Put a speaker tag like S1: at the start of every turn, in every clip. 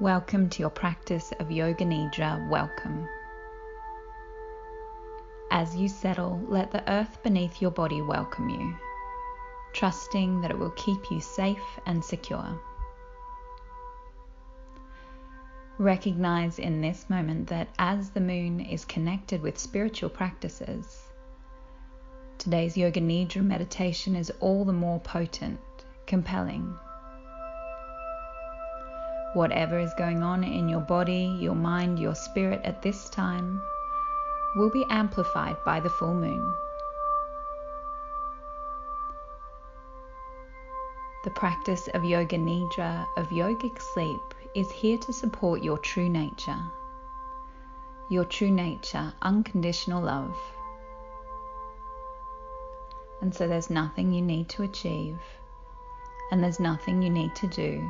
S1: Welcome to your practice of Yoga Nidra. Welcome. As you settle, let the earth beneath your body welcome you, trusting that it will keep you safe and secure. Recognize in this moment that as the moon is connected with spiritual practices, today's Yoga Nidra meditation is all the more potent, compelling. Whatever is going on in your body, your mind, your spirit at this time will be amplified by the full moon. The practice of Yoga Nidra, of yogic sleep, is here to support your true nature, unconditional love. And so there's nothing you need to achieve, and there's nothing you need to do.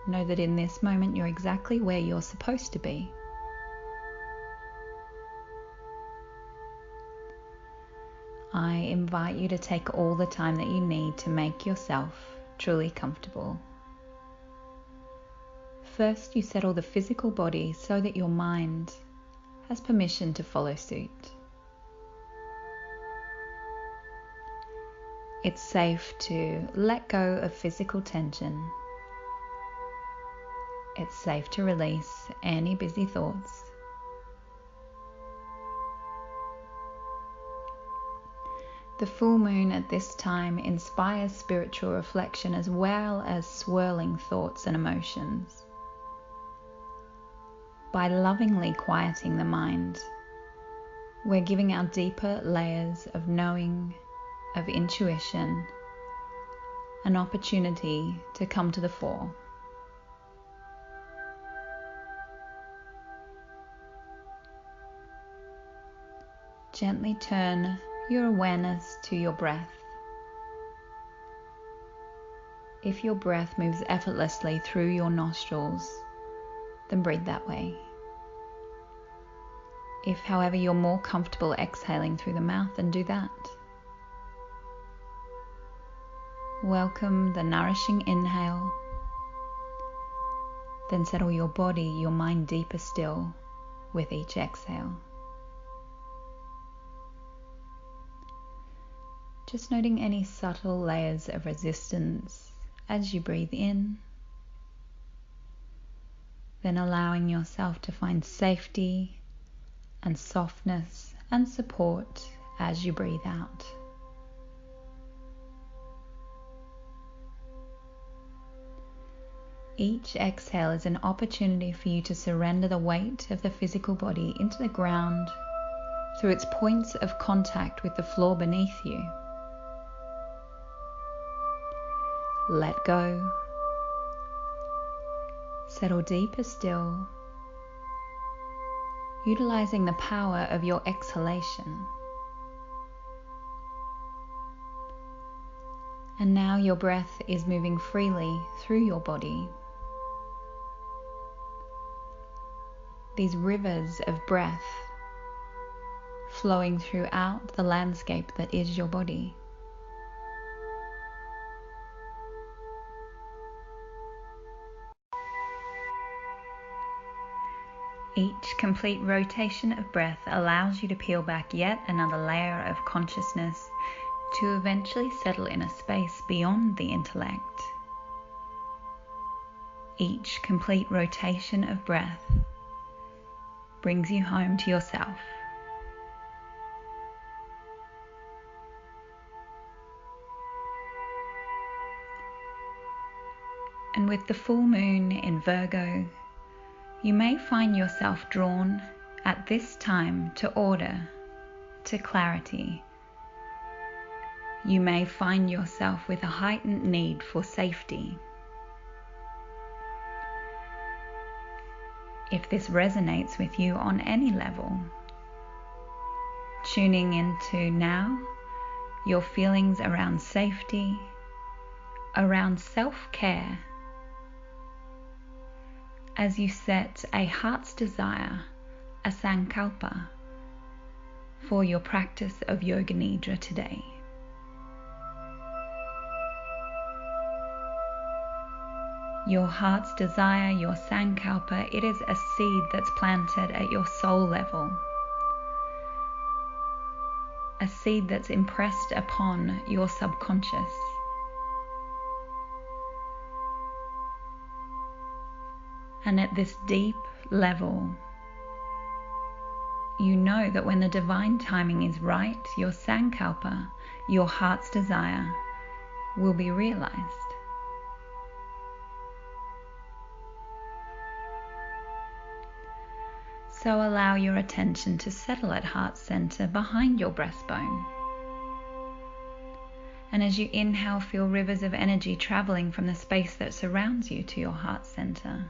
S1: Know that in this moment you're exactly where you're supposed to be. I invite you to take all the time that you need to make yourself truly comfortable. First, you settle the physical body so that your mind has permission to follow suit. It's safe to let go of physical tension. It's safe to release any busy thoughts. The full moon at this time inspires spiritual reflection as well as swirling thoughts and emotions. By lovingly quieting the mind, we're giving our deeper layers of knowing, of intuition, an opportunity to come to the fore. Gently turn your awareness to your breath. If your breath moves effortlessly through your nostrils, then breathe that way. If, however, you're more comfortable exhaling through the mouth, then do that. Welcome the nourishing inhale. Then settle your body, your mind deeper still with each exhale. Just noting any subtle layers of resistance as you breathe in, then allowing yourself to find safety and softness and support as you breathe out. Each exhale is an opportunity for you to surrender the weight of the physical body into the ground through its points of contact with the floor beneath you. Let go. Settle deeper still, utilizing the power of your exhalation. And now your breath is moving freely through your body. These rivers of breath flowing throughout the landscape that is your body. Each complete rotation of breath allows you to peel back yet another layer of consciousness to eventually settle in a space beyond the intellect. Each complete rotation of breath brings you home to yourself. And with the full moon in Virgo, you may find yourself drawn at this time to order, to clarity. You may find yourself with a heightened need for safety. If this resonates with you on any level, tuning into now your feelings around safety, around self-care, as you set a heart's desire, a sankalpa, for your practice of Yoga Nidra today. Your heart's desire, your sankalpa, it is a seed that's planted at your soul level. A seed that's impressed upon your subconscious. And at this deep level, you know that when the divine timing is right, your sankalpa, your heart's desire, will be realized. So allow your attention to settle at heart center behind your breastbone. And as you inhale, feel rivers of energy traveling from the space that surrounds you to your heart center.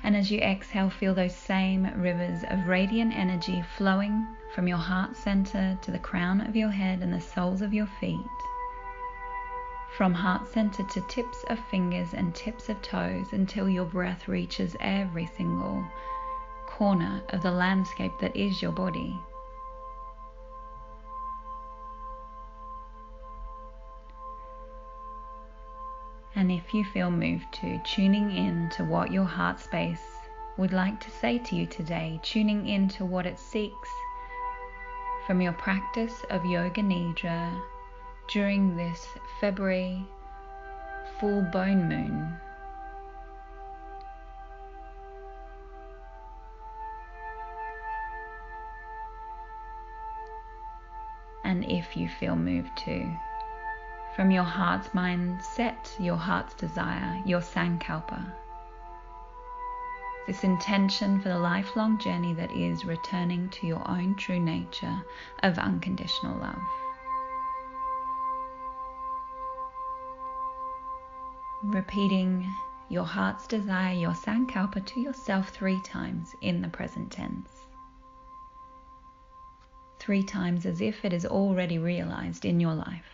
S1: And as you exhale, feel those same rivers of radiant energy flowing from your heart center to the crown of your head and the soles of your feet. From heart center to tips of fingers and tips of toes until your breath reaches every single corner of the landscape that is your body. And if you feel moved to, tuning in to what your heart space would like to say to you today, tuning into what it seeks from your practice of Yoga Nidra during this February full bone moon. And if you feel moved to, from your heart's mind, set your heart's desire, your sankalpa. This intention for the lifelong journey that is returning to your own true nature of unconditional love. Repeating your heart's desire, your sankalpa to yourself 3 times in the present tense. 3 times as if it is already realized in your life.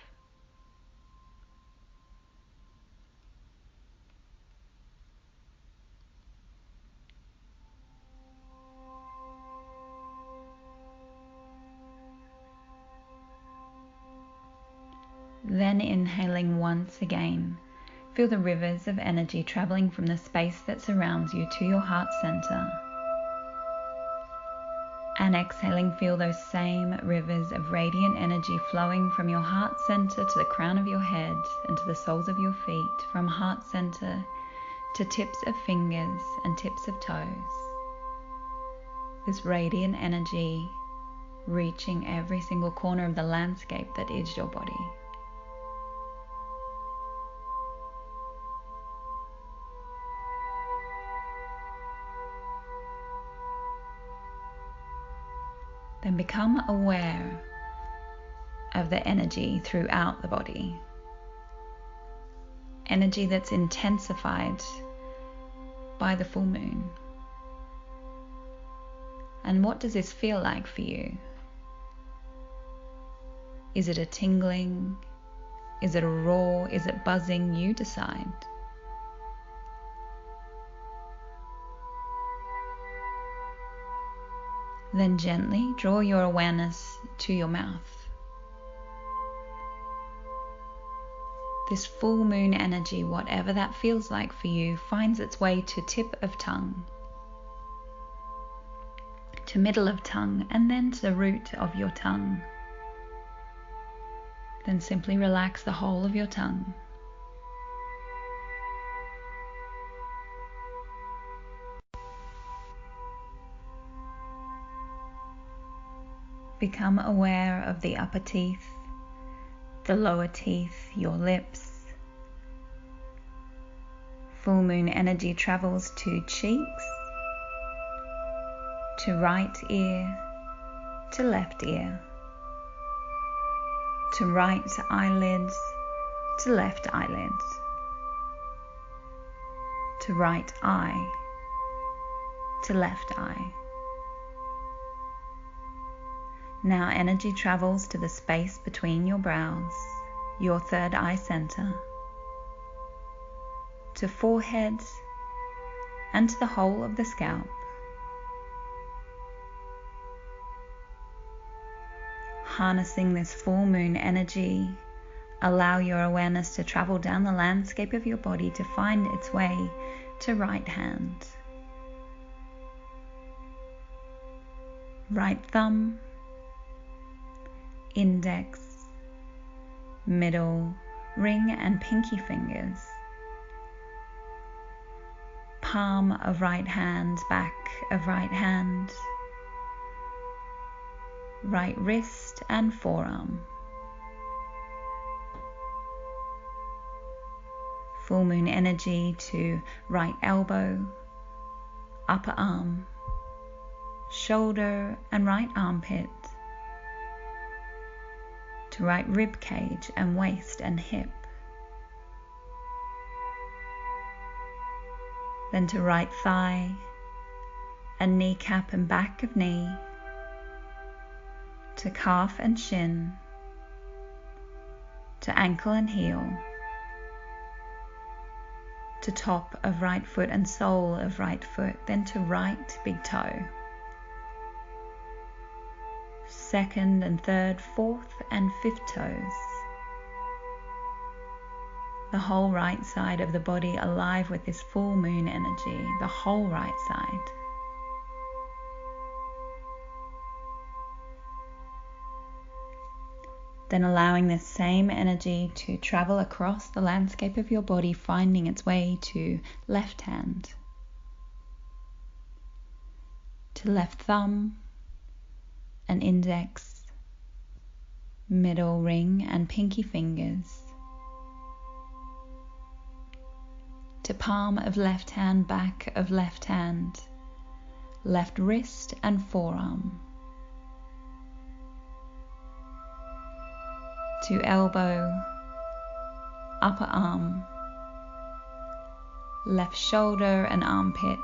S1: Then inhaling once again, feel the rivers of energy traveling from the space that surrounds you to your heart center. And exhaling, feel those same rivers of radiant energy flowing from your heart center to the crown of your head and to the soles of your feet, from heart center to tips of fingers and tips of toes. This radiant energy reaching every single corner of the landscape that is your body. Then become aware of the energy throughout the body. Energy that's intensified by the full moon. And what does this feel like for you? Is it a tingling? Is it a roar? Is it buzzing? You decide. Then gently draw your awareness to your mouth. This full moon energy, whatever that feels like for you, finds its way to tip of tongue, to middle of tongue, and then to the root of your tongue. Then simply relax the whole of your tongue. Become aware of the upper teeth, the lower teeth, your lips. Full moon energy travels to cheeks, to right ear, to left ear, to right eyelids, to left eyelids, to right eye, to left eye. Now energy travels to the space between your brows, your third eye center, to forehead, and to the whole of the scalp. Harnessing this full moon energy, Allow your awareness to travel down the landscape of your body to find its way to right hand, right thumb, index, middle, ring and pinky fingers, palm of right hand, back of right hand, right wrist and forearm. Full moon energy to right elbow, upper arm, shoulder and right armpit, to right rib cage and waist and hip, then to right thigh and kneecap and back of knee, to calf and shin, to ankle and heel, to top of right foot and sole of right foot, then to right big toe, second and third, fourth and fifth toes. The whole right side of the body alive with this full moon energy, the whole right side. Then allowing this same energy to travel across the landscape of your body, finding its way to left hand, to left thumb and index, middle ring and pinky fingers, to palm of left hand, back of left hand, left wrist and forearm, to elbow, upper arm, left shoulder and armpit,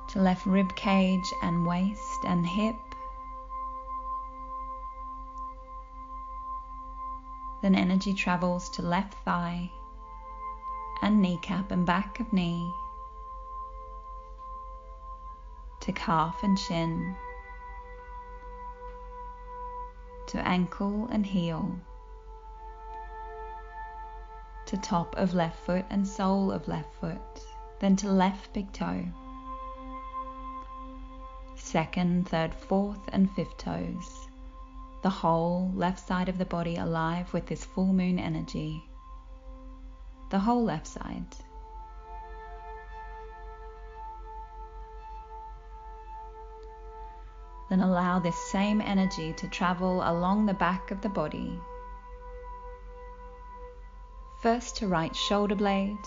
S1: to left rib cage and waist and hip, then energy travels to left thigh and kneecap and back of knee, to calf and shin, to ankle and heel, to top of left foot and sole of left foot, then to left big toe, second, third, fourth and fifth toes, the whole left side of the body alive with this full moon energy, the whole left side. Then allow this same energy to travel along the back of the body. First to right shoulder blade,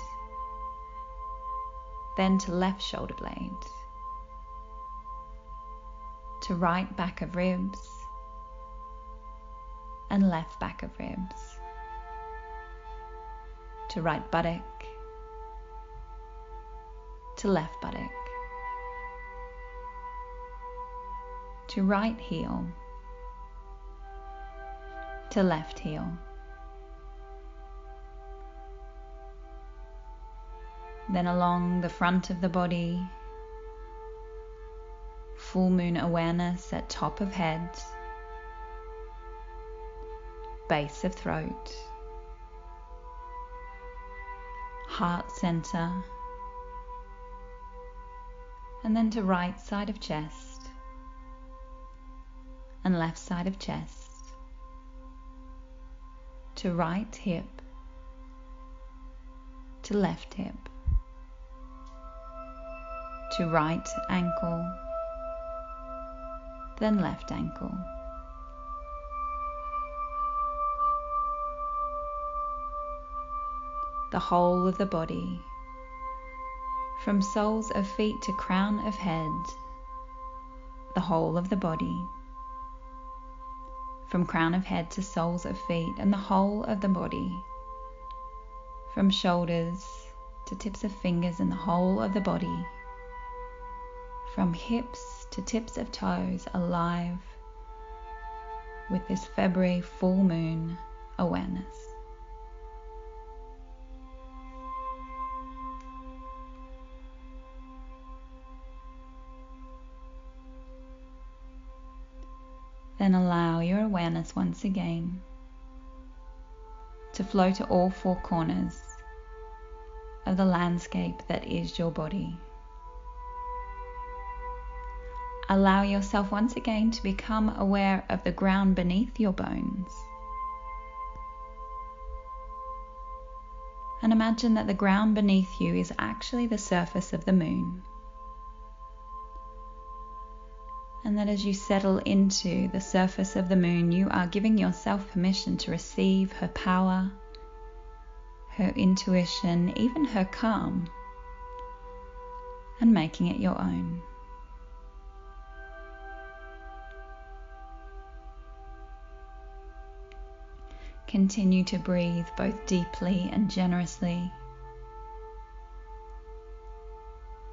S1: then to left shoulder blade, to right back of ribs and left back of ribs, to right buttock, to left buttock, to right heel, to left heel. Then along the front of the body, full moon awareness at top of head, base of throat, heart center, and then to right side of chest and left side of chest, to right hip, to left hip, to right ankle, then left ankle, the whole of the body, from soles of feet to crown of head, the whole of the body, from crown of head to soles of feet, and the whole of the body, from shoulders to tips of fingers and the whole of the body, from hips to tips of toes, alive with this February full moon awareness. Then Then allow your awareness once again to flow to all four corners of the landscape that is your body. Allow yourself once again to become aware of the ground beneath your bones. And imagine that the ground beneath you is actually the surface of the moon. And that as you settle into the surface of the moon, you are giving yourself permission to receive her power, her intuition, even her calm, and making it your own. Continue to breathe both deeply and generously.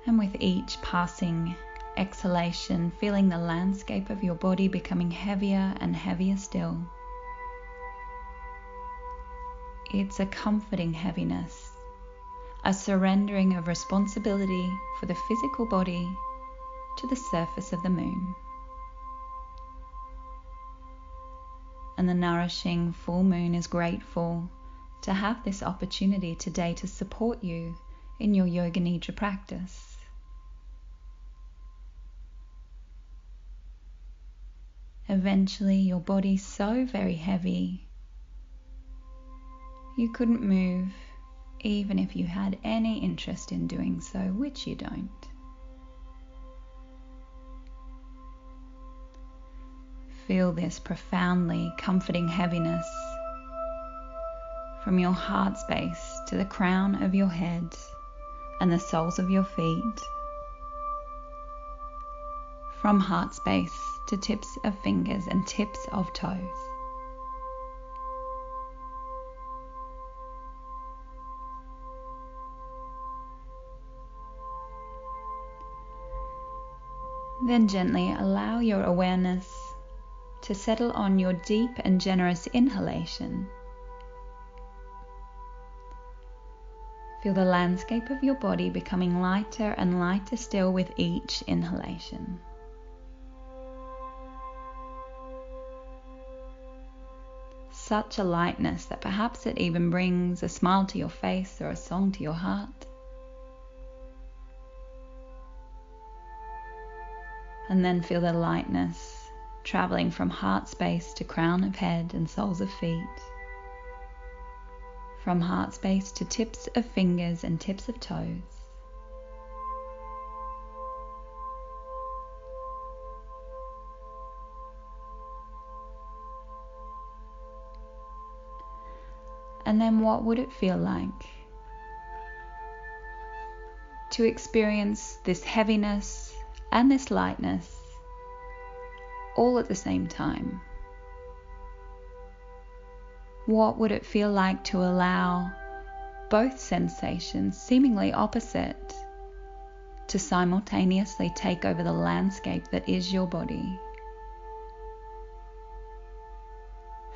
S1: And with each passing exhalation, feeling the landscape of your body becoming heavier and heavier still. It's a comforting heaviness, a surrendering of responsibility for the physical body to the surface of the moon. And the nourishing full moon is grateful to have this opportunity today to support you in your Yoga Nidra practice. Eventually, your body's so very heavy, you couldn't move even if you had any interest in doing so, which you don't. Feel this profoundly comforting heaviness from your heart space to the crown of your head and the soles of your feet. From heart space to tips of fingers and tips of toes. Then gently allow your awareness to settle on your deep and generous inhalation. Feel the landscape of your body becoming lighter and lighter still with each inhalation. Such a lightness that perhaps it even brings a smile to your face or a song to your heart. And then feel the lightness traveling from heart space to crown of head and soles of feet. From heart space to tips of fingers and tips of toes. And then what would it feel like to experience this heaviness and this lightness all at the same time? What would it feel like to allow both sensations, seemingly opposite, to simultaneously take over the landscape that is your body?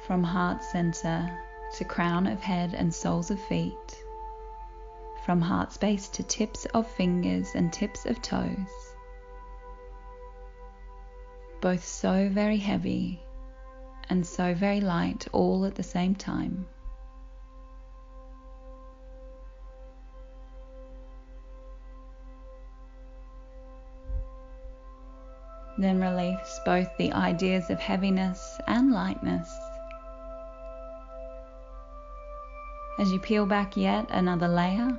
S1: From heart center to crown of head and soles of feet. From heart space to tips of fingers and tips of toes. Both so very heavy and so very light all at the same time. Then release both the ideas of heaviness and lightness as you peel back yet another layer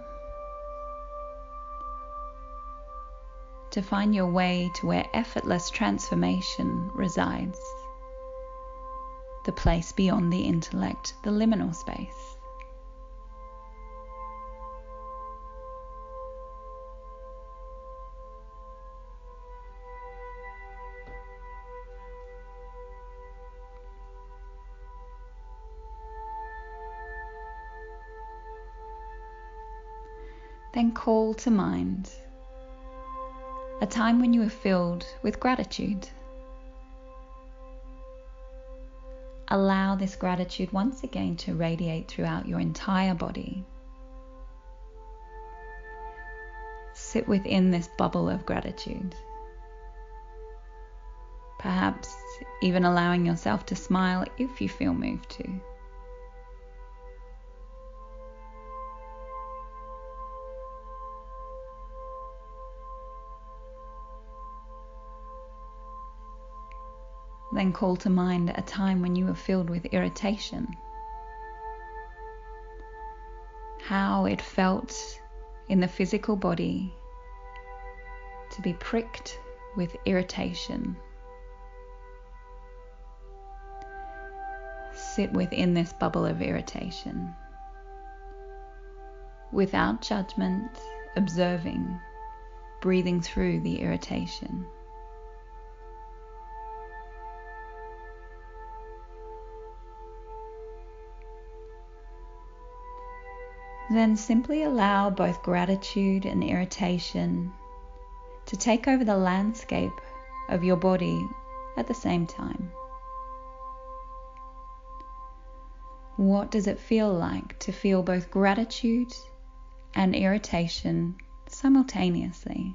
S1: to find your way to where effortless transformation resides, the place beyond the intellect, the liminal space. Then call to mind a time when you were filled with gratitude. Allow this gratitude once again to radiate throughout your entire body. Sit within this bubble of gratitude. Perhaps even allowing yourself to smile if you feel moved to. Then call to mind a time when you were filled with irritation. How it felt in the physical body to be pricked with irritation. Sit within this bubble of irritation, without judgment, observing, breathing through the irritation. Then simply allow both gratitude and irritation to take over the landscape of your body at the same time. What does it feel like to feel both gratitude and irritation simultaneously?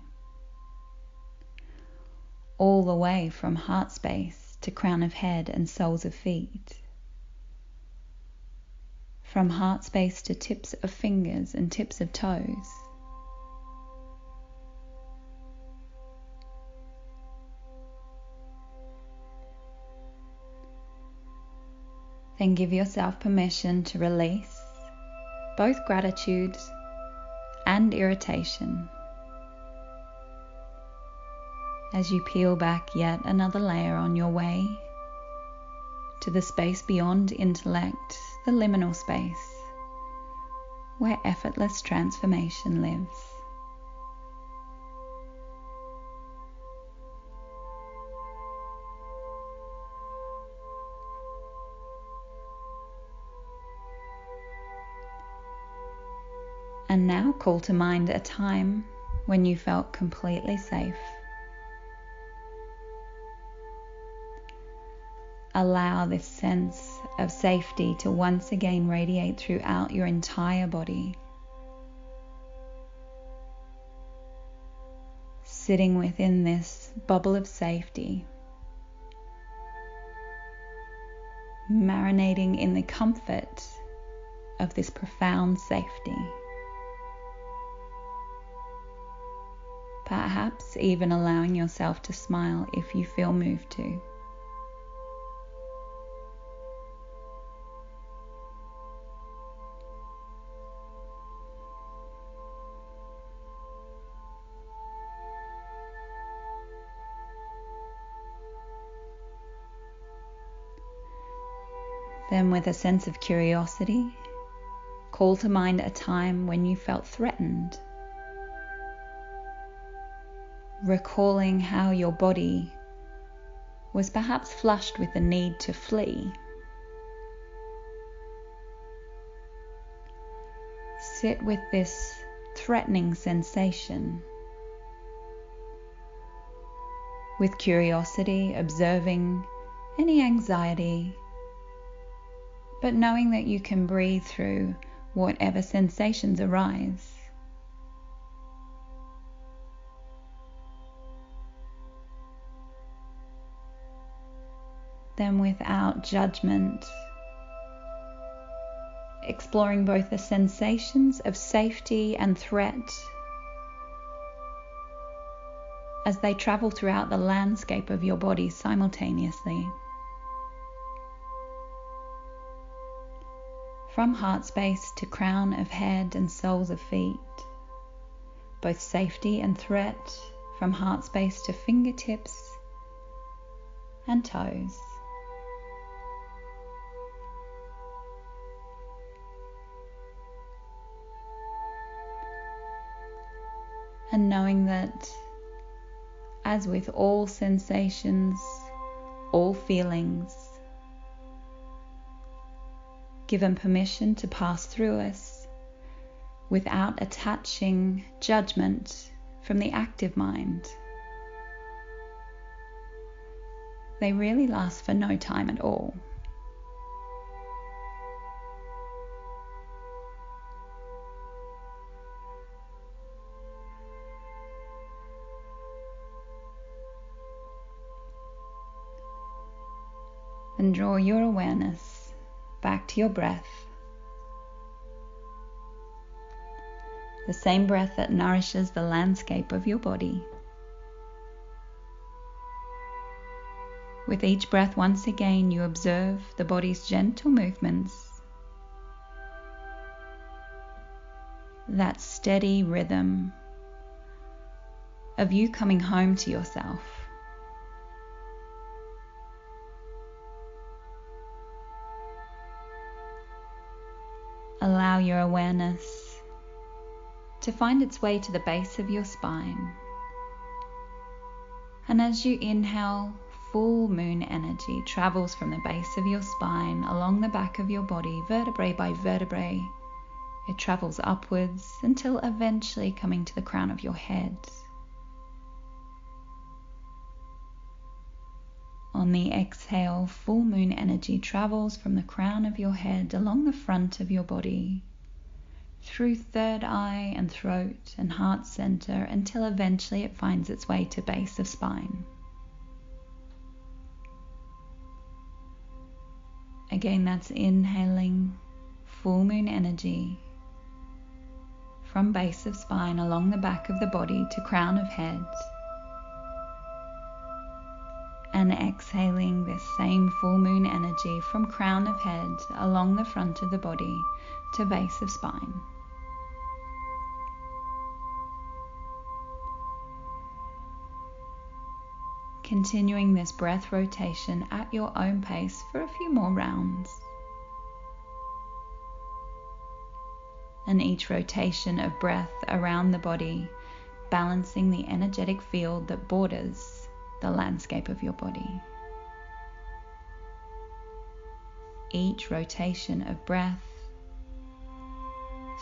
S1: All the way from heart space to crown of head and soles of feet. From heart space to tips of fingers and tips of toes. Then give yourself permission to release both gratitude and irritation as you peel back yet another layer on your way to the space beyond intellect, the liminal space, where effortless transformation lives. And now call to mind a time when you felt completely safe. Allow this sense of safety to once again radiate throughout your entire body. Sitting within this bubble of safety, marinating in the comfort of this profound safety. Perhaps even allowing yourself to smile if you feel moved to. Then, with a sense of curiosity, call to mind a time when you felt threatened. Recalling how your body was perhaps flushed with the need to flee. Sit with this threatening sensation. With curiosity, observing any anxiety, but knowing that you can breathe through whatever sensations arise. Then, without judgment, exploring both the sensations of safety and threat as they travel throughout the landscape of your body simultaneously. From heart space to crown of head and soles of feet, both safety and threat, from heart space to fingertips and toes. And knowing that, as with all sensations, all feelings, given permission to pass through us without attaching judgment from the active mind, they really last for no time at all. And draw your awareness back to your breath. The same breath that nourishes the landscape of your body. With each breath, once again, you observe the body's gentle movements, that steady rhythm of you coming home to yourself. Allow your awareness to find its way to the base of your spine. And as you inhale, full moon energy travels from the base of your spine along the back of your body, vertebrae by vertebrae. It travels upwards until eventually coming to the crown of your head. On the exhale, full moon energy travels from the crown of your head along the front of your body, through third eye and throat and heart center until eventually it finds its way to base of spine. Again, that's inhaling full moon energy from base of spine along the back of the body to crown of head. And exhaling this same full moon energy from crown of head along the front of the body to base of spine. Continuing this breath rotation at your own pace for a few more rounds. And each rotation of breath around the body, balancing the energetic field that borders the landscape of your body. Each rotation of breath,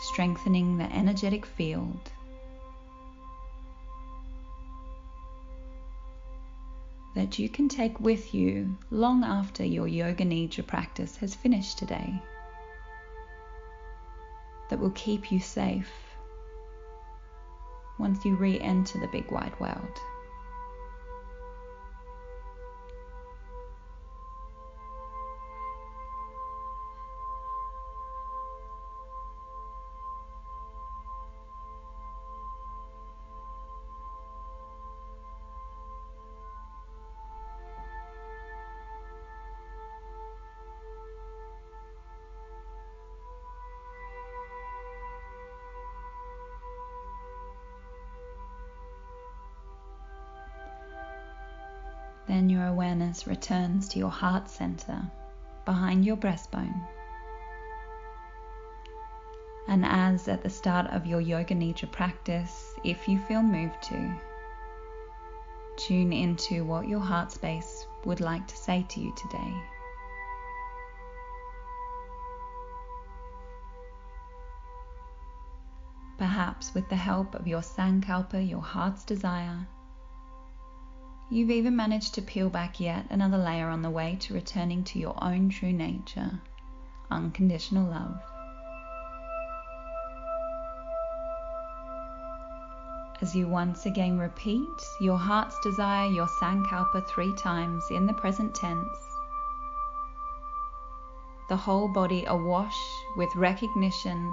S1: strengthening the energetic field. That you can take with you long after your yoga nidra practice has finished today. That will keep you safe once you re-enter the big wide world. Then your awareness returns to your heart center, behind your breastbone. And as at the start of your yoga nidra practice, if you feel moved to, tune into what your heart space would like to say to you today. Perhaps with the help of your sankalpa, your heart's desire, you've even managed to peel back yet another layer on the way to returning to your own true nature, unconditional love. As you once again repeat your heart's desire, your sankalpa 3 times in the present tense, the whole body awash with recognition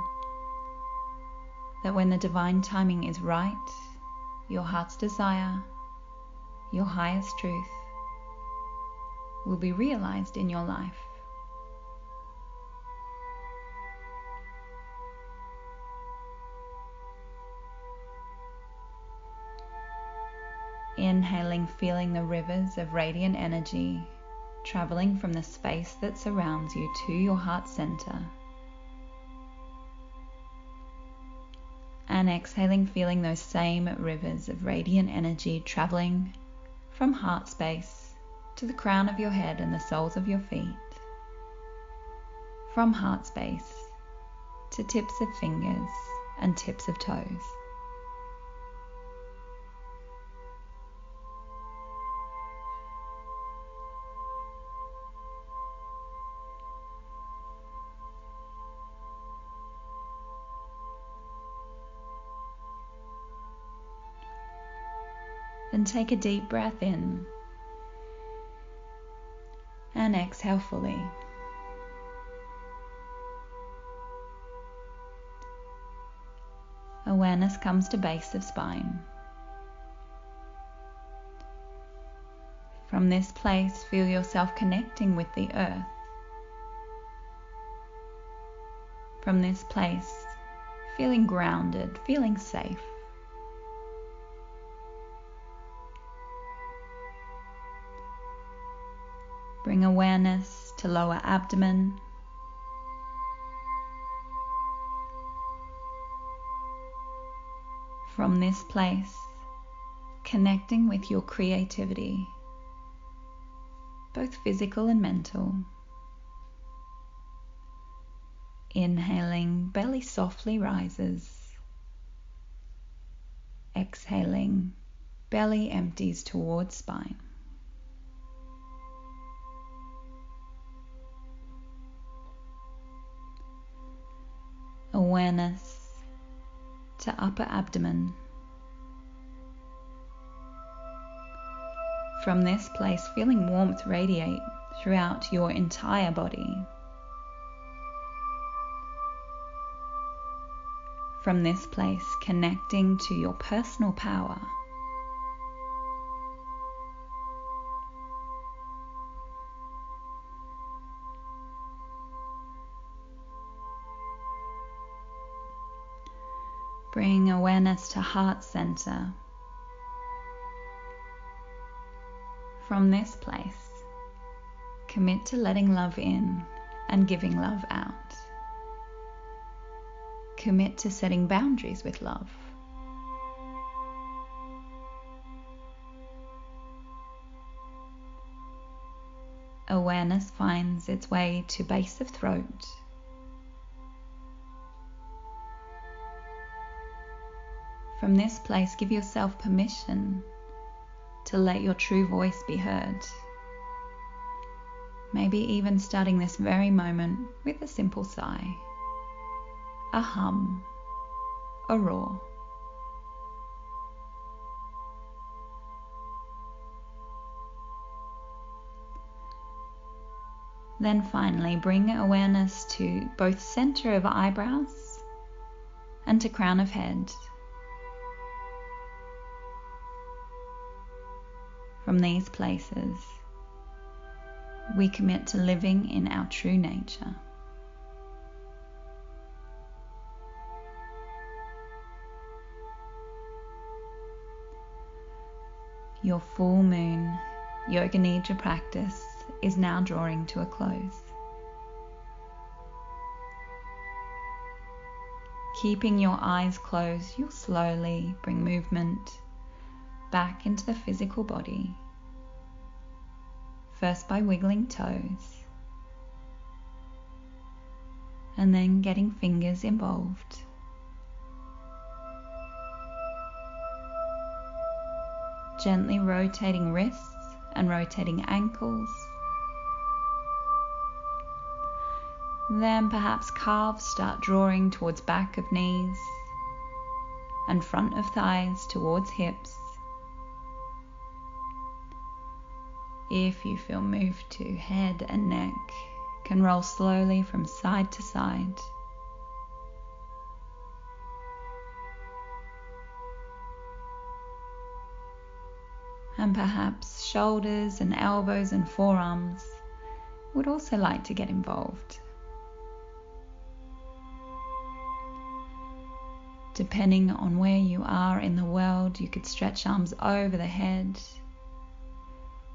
S1: that when the divine timing is right, your heart's desire, your highest truth, will be realized in your life. Inhaling, feeling the rivers of radiant energy traveling from the space that surrounds you to your heart center. And exhaling, feeling those same rivers of radiant energy traveling from heart space to the crown of your head and the soles of your feet. From heart space to tips of fingers and tips of toes. Then take a deep breath in. And and exhale fully. Awareness comes to base of spine. From this place, feel yourself connecting with the earth. From this place, feeling grounded, feeling safe. Bring awareness to lower abdomen. From this place, connecting with your creativity, both physical and mental. Inhaling, belly softly rises. Exhaling, belly empties towards spine. Awareness to upper abdomen. From this place, feeling warmth radiate throughout your entire body. From this place, connecting to your personal power. Bring awareness to heart center. From this place, commit to letting love in and giving love out. Commit to setting boundaries with love. Awareness finds its way to base of throat. From this place, give yourself permission to let your true voice be heard. Maybe even starting this very moment with a simple sigh, a hum, a roar. Then finally, bring awareness to both center of eyebrows and to crown of head. From these places, we commit to living in our true nature. Your full moon Yoga Nidra practice is now drawing to a close. Keeping your eyes closed, you'll slowly bring movement back into the physical body. First by wiggling toes, and then getting fingers involved. Gently rotating wrists and rotating ankles. Then perhaps calves start drawing towards back of knees and front of thighs towards hips. If you feel moved to head and neck, can roll slowly from side to side. And perhaps shoulders and elbows and forearms would also like to get involved. Depending on where you are in the world, you could stretch arms over the head.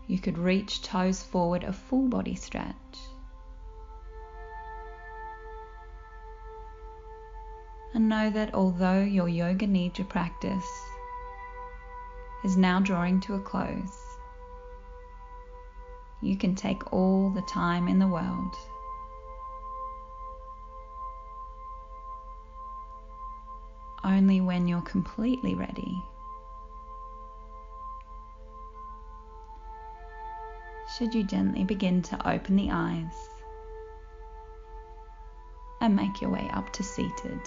S1: You could reach toes forward, a full body stretch. And know that although your Yoga Nidra practice is now drawing to a close, you can take all the time in the world. Only when you're completely ready should you gently begin to open the eyes and make your way up to seated.